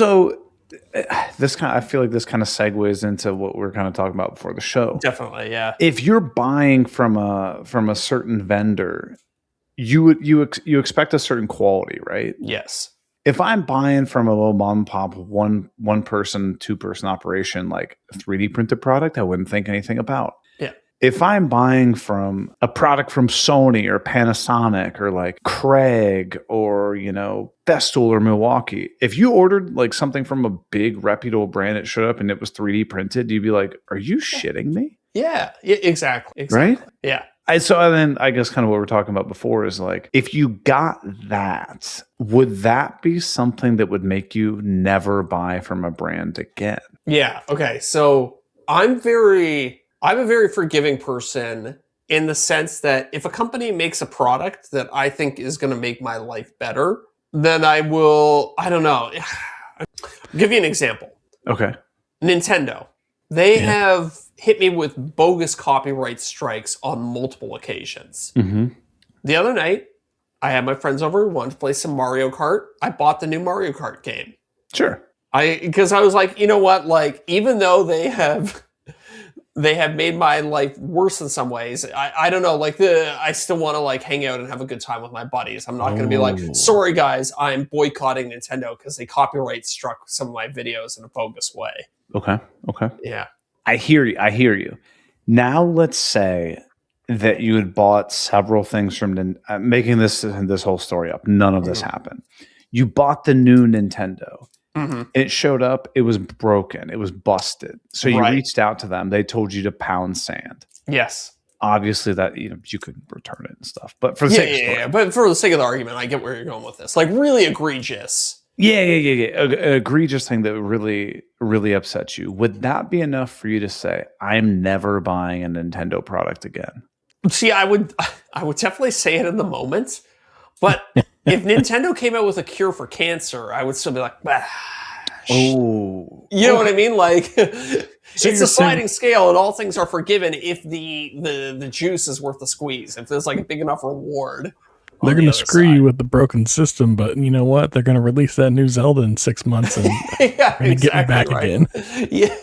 So I feel like this kind of segues into what we are kind of talking about before the show. Definitely, yeah. If you're buying from a certain vendor, you expect a certain quality, right? Yes. If I'm buying from a little mom and pop one person, 2-person operation, like a 3D printed product, I wouldn't think anything about. Yeah. If I'm buying from a product from Sony or Panasonic or like Craig or, Festool or Milwaukee, if you ordered like something from a big reputable brand, it showed up and it was 3D printed, you'd be like, are you shitting me? Yeah, exactly. Right? Yeah. So then I guess kind of what we're talking about before is like, if you got that, would that be something that would make you never buy from a brand again? Yeah. Okay. So I'm a very forgiving person in the sense that if a company makes a product that I think is going to make my life better, then I don't know. I'll give you an example. Okay. Nintendo. They have hit me with bogus copyright strikes on multiple occasions. Mm-hmm. The other night, I had my friends over, wanted to play some Mario Kart. I bought the new Mario Kart game. Sure. Because I was like, you know what? Like, even though they have made my life worse in some ways, I don't know. Like, I still want to like hang out and have a good time with my buddies. I'm not going to be like, sorry guys, I'm boycotting Nintendo because they copyright struck some of my videos in a bogus way. Okay. Yeah. I hear you. Now let's say that you had bought several things from making this whole story up. None of this happened. You bought the new Nintendo. Mm-hmm. It showed up. It was broken. It was busted. So you reached out to them. They told you to pound sand. Yes. Obviously that you could return it and stuff. But for the sake of the story, but for the sake of the argument, I get where you're going with this. Like really egregious. Yeah. An egregious thing that really, really upsets you. Would that be enough for you to say, I'm never buying a Nintendo product again? See, I would definitely say it in the moment. But if Nintendo came out with a cure for cancer, I would still be like, oh. You know what I mean? Like, it's a sliding scale and all things are forgiven if the juice is worth the squeeze. If there's like a big enough reward. They're going to screw you with the broken system, but you know what? They're going to release that new Zelda in 6 months and yeah, get me back again. Yeah.